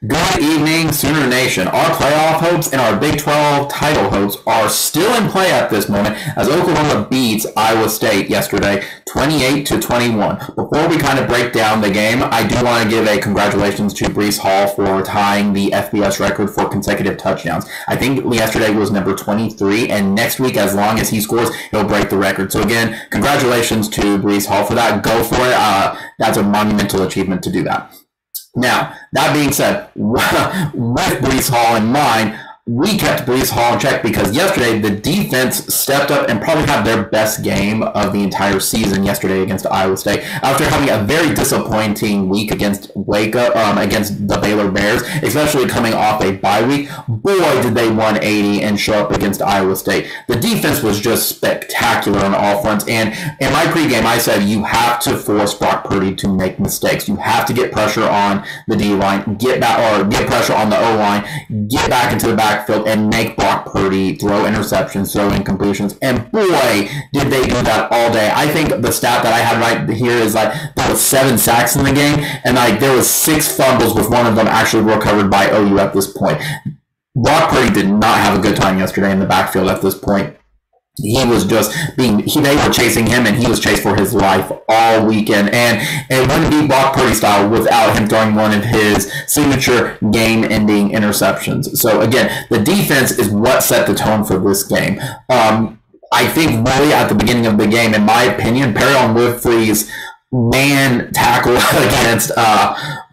Good evening, Sooner Nation. Our playoff hopes and our Big 12 title hopes are still in play at this moment as Oklahoma beats Iowa State yesterday 28-21. Before we kind of break down the game, I do want to give a congratulations to Breece Hall for tying the FBS record for consecutive touchdowns. I think yesterday was number 23, and next week, as long as he scores, he'll break the record. So again, congratulations to Breece Hall for that. Go for it. That's a monumental achievement to do that. Now, that being said, with Breece Hall in mind, we kept Breece Hall in check because yesterday the defense stepped up and probably had their best game of the entire season yesterday against Iowa State. After having a very disappointing week against against the Baylor Bears, especially coming off a bye week, boy, did they 180 and show up against Iowa State. The defense was just spectacular on all fronts, and in my pregame, I said you have to force Brock Purdy to make mistakes. You have to get pressure on the D-line, get pressure on the O-line, get back into the backfield, and make Brock Purdy throw interceptions, throw incompletions, and boy, did they do that all day. I think the stat that I had right here is like there was 7 sacks in the game, and like there was 6 fumbles, with one of them actually recovered by OU at this point. Brock Purdy did not have a good time yesterday in the backfield at this point. He was just they were chasing him, and he was chased for his life all weekend. And it wouldn't be Brock Purdy style without him throwing one of his signature game-ending interceptions. So again, the defense is what set the tone for this game. I think really at the beginning of the game, in my opinion, Perion Woodfrey's man tackle against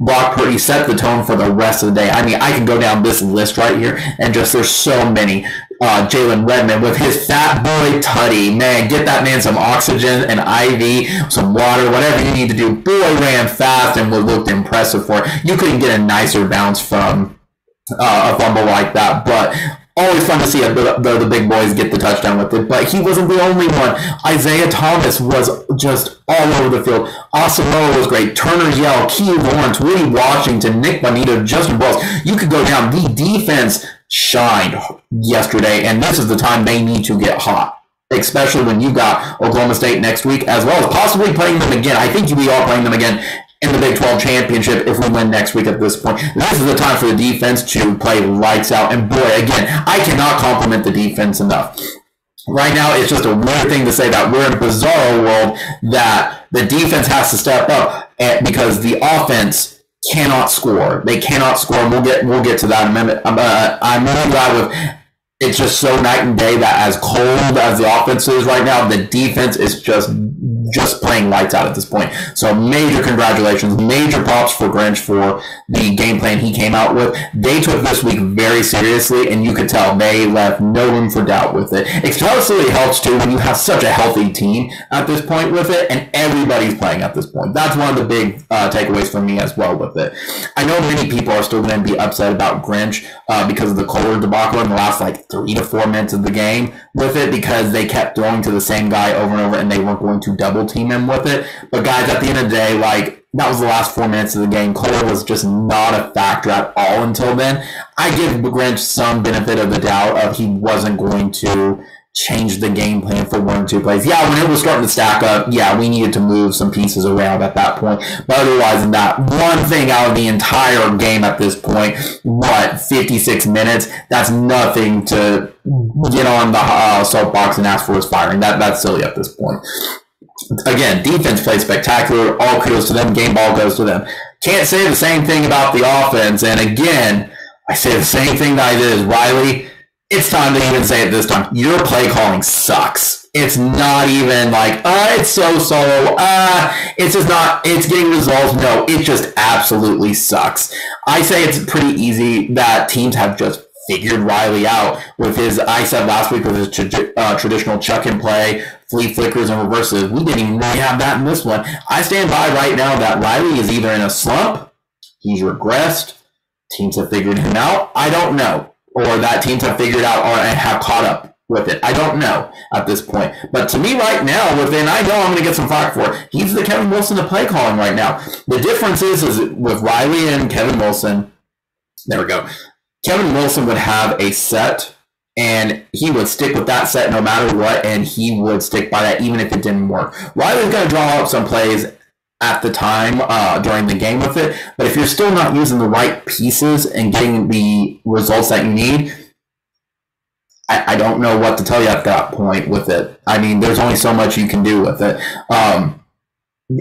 Brock Purdy set the tone for the rest of the day. I mean, I can go down this list right here, and just there's so many. Jalen Redmond with his fat boy tutty. Man, get that man some oxygen, an IV, some water, whatever you need to do. Boy ran fast and looked impressive for it. You couldn't get a nicer bounce from a fumble like that, but always fun to see the big boys get the touchdown with it. But he wasn't the only one. Isaiah Thomas was just all over the field. Asamoah was great. Turner Yell, Key Lawrence, Woody Washington, Nick Bonito, Justin Wells. You could go down. The defense shined yesterday, and this is the time they need to get hot, especially when you got Oklahoma State next week, as well as possibly playing them again. I think we are playing them again in the Big 12 championship if we win next week at this point. This is the time for the defense to play lights out, and boy, again, I cannot compliment the defense enough. Right now, it's just a weird thing to say that we're in a bizarre world that the defense has to step up because the offense cannot score. They cannot score. And we'll get to that in a minute. I'm really glad with. It's just so night and day that as cold as the offense is right now, the defense is just playing lights out at this point. So major congratulations, major props for Grinch for the game plan he came out with. They took this week very seriously, and you could tell they left no room for doubt with it. It especially helps too when you have such a healthy team at this point with it, and everybody's playing at this point. That's one of the big takeaways for me as well with it. I know many people are still going to be upset about Grinch because of the Kohler debacle in the last like 3 to 4 minutes of the game with it, because they kept throwing to the same guy over and over, and they weren't going to double team him with it. But guys, at the end of the day, like, that was the last 4 minutes of the game. Kohler was just not a factor at all until then. I give Grinch some benefit of the doubt of he wasn't going to change the game plan for 1 or 2 plays. Yeah, when it was starting to stack up, yeah, we needed to move some pieces around at that point. But otherwise than that, one thing out of the entire game at this point, 56 minutes, that's nothing to get on the soapbox and ask for his firing. That's silly at this point. Again, defense played spectacular. All kudos to them. Game ball goes to them. Can't say the same thing about the offense. And again, I say the same thing that I did as Riley. It's time to even say it this time. Your play calling sucks. It's not even like, it's so-so. It's just not, it's getting results. No, it just absolutely sucks. I say it's pretty easy that teams have just figured Riley out with his, I said last week, with his traditional chuck and play, flea flickers and reverses. We didn't even really have that in this one. I stand by right now that Riley is either in a slump, he's regressed, teams have figured him out, I don't know, or that teams have figured out or have caught up with it. I don't know at this point. But to me right now, within, I know I'm going to get some flack for it. He's the Kevin Wilson of play calling right now. The difference is with Riley and Kevin Wilson, there we go. Kevin Wilson would have a set, and he would stick with that set no matter what, and he would stick by that even if it didn't work. Riley's going to draw up some plays at the time during the game with it. But if you're still not using the right pieces and getting the results that you need, I don't know what to tell you at that point with it. I mean, there's only so much you can do with it.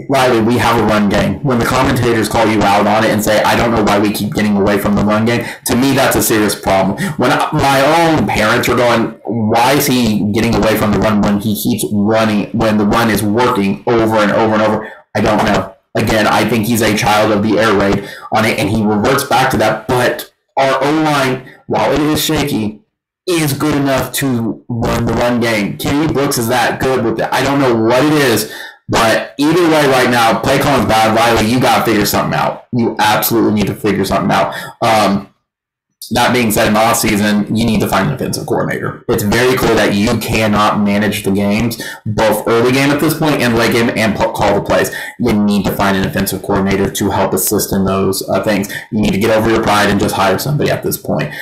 Riley, we have a run game. When the commentators call you out on it and say, I don't know why we keep getting away from the run game, to me, that's a serious problem. When my own parents are going, why is he getting away from the run when he keeps running, when the run is working over and over and over? I don't know. Again, I think he's a child of the air raid on it, and he reverts back to that. But our O-line, while it is shaky, is good enough to run the run game. Kenny Brooks is that good with it. I don't know what it is, but either way right now, play calling's bad. Riley, you got to figure something out. You absolutely need to figure something out. That being said, in the offseason, you need to find an offensive coordinator. It's very clear that you cannot manage the games, both early game at this point and late game, and call the plays. You need to find an offensive coordinator to help assist in those things. You need to get over your pride and just hire somebody at this point.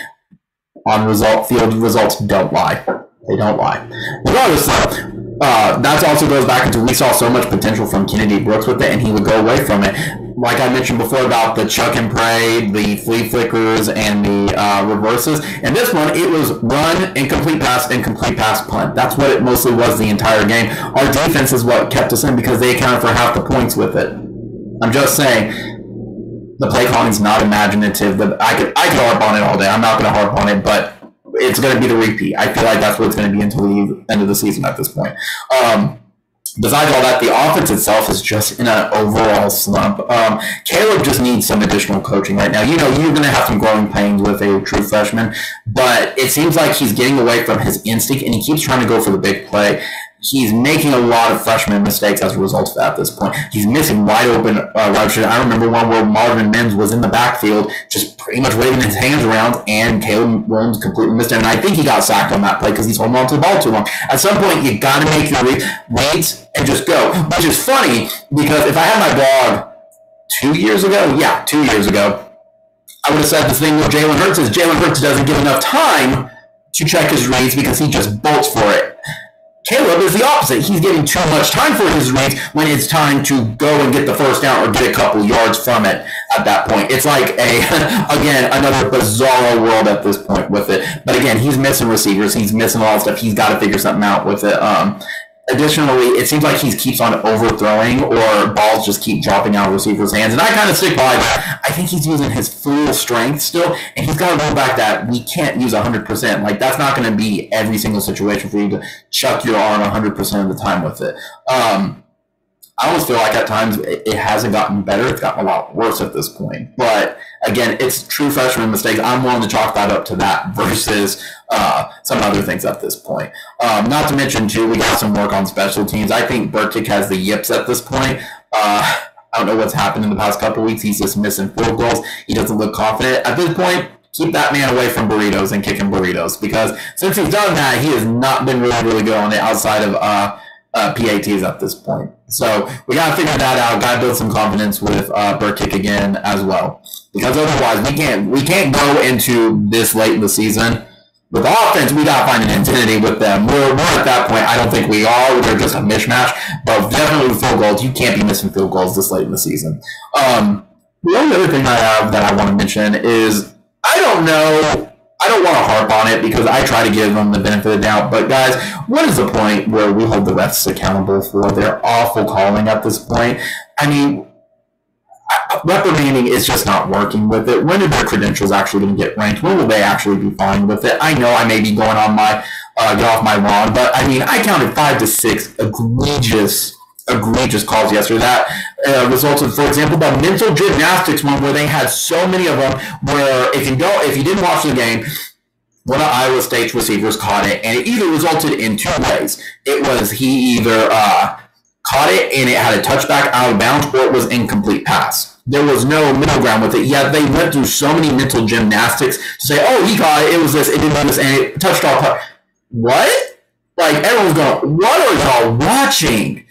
Field results don't lie. They don't lie. Regardless, that also goes back into we saw so much potential from Kennedy Brooks with it, and he would go away from it. Like I mentioned before about the chuck and pray, the flea flickers, and the reverses. And this one, it was run, incomplete pass, punt. That's what it mostly was the entire game. Our defense is what kept us in because they accounted for half the points with it. I'm just saying. The play calling is not imaginative. I could harp on it all day. I'm not going to harp on it, but it's going to be the repeat. I feel like that's what it's going to be until the end of the season at this point. Besides all that, the offense itself is just in an overall slump. Caleb just needs some additional coaching right now. You know, you're going to have some growing pains with a true freshman, but it seems like he's getting away from his instinct, and he keeps trying to go for the big play. He's making a lot of freshman mistakes as a result of that at this point. He's missing wide open routes. I remember one where Marvin Mims was in the backfield, just pretty much waving his hands around, and Caleb Williams completely missed him. And I think he got sacked on that play because he's holding on to the ball too long. At some point, you got to make your reads and just go. Which is funny because if I had my blog 2 years ago, I would have said the thing with Jalen Hurts is Jalen Hurts doesn't give enough time to check his reads because he just bolts for it. Caleb is the opposite. He's getting too much time for his reads when it's time to go and get the first down or get a couple yards from it at that point. It's like again, another bizarre world at this point with it. But again, he's missing receivers. He's missing a lot of stuff. He's got to figure something out with it. Additionally, it seems like he keeps on overthrowing or balls just keep dropping out of receivers' hands. And I kind of stick by that. I think he's using his full strength still, and he's got to go back that we can't use 100%. Like, that's not going to be every single situation for you to chuck your arm 100% of the time with it. I almost feel like at times it hasn't gotten better. It's gotten a lot worse at this point. But again, it's true freshman mistakes. I'm willing to chalk that up to that versus some other things at this point. Not to mention, too, we got some work on special teams. I think Burkick has the yips at this point. I don't know what's happened in the past couple weeks. He's just missing field goals. He doesn't look confident. At this point, keep that man away from burritos and kicking burritos because since he's done that, he has not been really, really good on the outside of PATs at this point. So we got to figure that out. Got to build some confidence with Burkick again as well, because otherwise we can't go into this late in the season with offense. We got to find an identity with them. We're at that point. I don't think we are. We're just a mishmash. But definitely with field goals, you can't be missing field goals this late in the season. The only other thing I have that I want to mention is I don't know. I don't want to harp on it because I try to give them the benefit of the doubt. But guys, what is the point where we hold the refs accountable for their awful calling at this point? I mean, reprimanding is just not working with it. When are their credentials actually going to get ranked? When will they actually be fine with it? I know I may be going on my get off my lawn, but I mean, I counted 5 to 6 egregious calls yesterday. That resulted, for example, the mental gymnastics one where they had so many of them where if you didn't watch the game, one of Iowa State's receivers caught it, and it either resulted in 2 ways. It was he either caught it and it had a touchback out of bounds, or it was incomplete pass. There was no middle ground with it. Yeah, they went through so many mental gymnastics to say, oh, he caught it, it was this, it didn't do this, and it touched all. What? Like, everyone's going, what are y'all watching?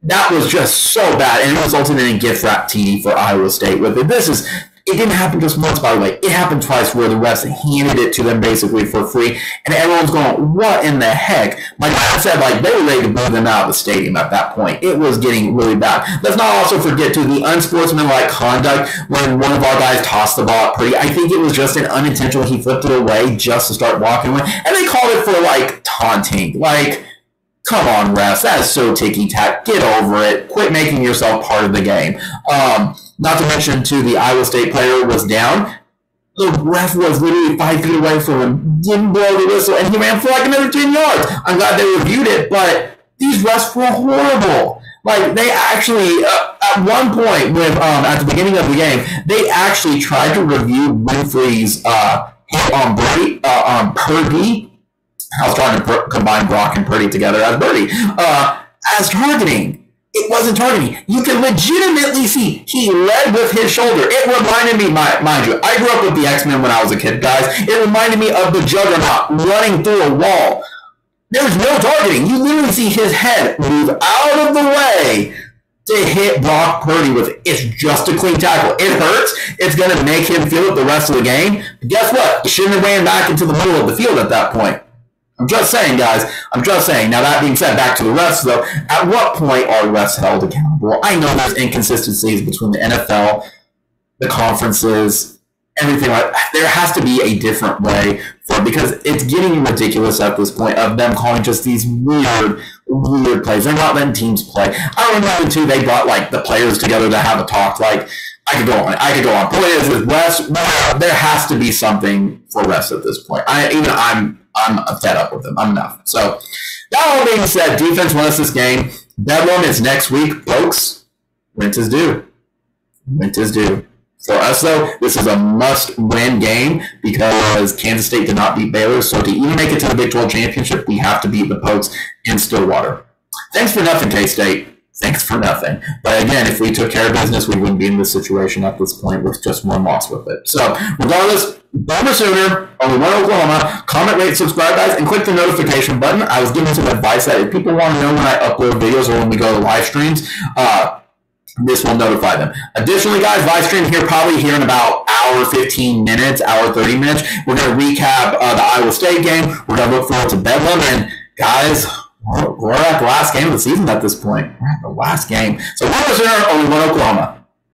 That was just so bad, and it resulted in a gift wrap TD for Iowa State with it. This is It didn't happen just once, by the way. It happened twice where the refs handed it to them basically for free, and everyone's going, what in the heck? My dad said, like, they were ready to move them out of the stadium at that point. It was getting really bad. Let's not also forget, to the unsportsmanlike conduct when one of our guys tossed the ball at Purdy. I think it was just an unintentional. He flipped it away just to start walking away, and they called it for, like, taunting. Like, come on, refs. That is so ticky-tack. Get over it. Quit making yourself part of the game. Not to mention, too, the Iowa State player was down. The ref was literally 5 feet away from him, didn't blow the whistle, and he ran for like another 10 yards. I'm glad they reviewed it, but these refs were horrible. Like, they actually, at one point, with at the beginning of the game, they actually tried to review Winfrey's hit on Purdy. I was trying to combine Brock and Purdy together as Purdy, as targeting. It wasn't targeting. You can legitimately see he led with his shoulder. It reminded me, mind you, I grew up with the X-Men when I was a kid, guys. It reminded me of the Juggernaut running through a wall. There's no targeting. You literally see his head move out of the way to hit Brock Purdy with. It's just a clean tackle. It hurts. It's going to make him feel it the rest of the game. But guess what? He shouldn't have ran back into the middle of the field at that point. I'm just saying, guys. I'm just saying. Now, that being said, back to the refs, though. At what point are refs held accountable? I know there's inconsistencies between the NFL, the conferences, everything like that. There has to be a different way for it, because it's getting ridiculous at this point of them calling just these weird plays. They're not letting teams play. I remember, too, they brought, like, the players together to have a talk. Like, I could go on. Players with refs, there has to be something for refs at this point. I'm fed up with them. I'm enough. So, that all being said, defense won us this game. Bedlam is next week, folks. Rent is due. For us, though, this is a must-win game because Kansas State did not beat Baylor. So, to even make it to the Big 12 championship, we have to beat the Pokes in Stillwater. Thanks for nothing, K-State. Thanks for nothing. But again, if we took care of business, we wouldn't be in this situation at this point with just one loss with it. So, regardless, Boomer Sooner, only one Oklahoma. Comment, rate, subscribe, guys, and click the notification button. I was giving some advice that if people want to know when I upload videos or when we go to live streams, this will notify them. Additionally, guys, live stream here probably here in about hour 15 minutes, hour 30 minutes. We're going to recap the Iowa State game. We're going to look forward to Bedlam. And, guys, we're at the last game of the season at this point. We're at the last game. So, Boomer Sooner, only one Oklahoma.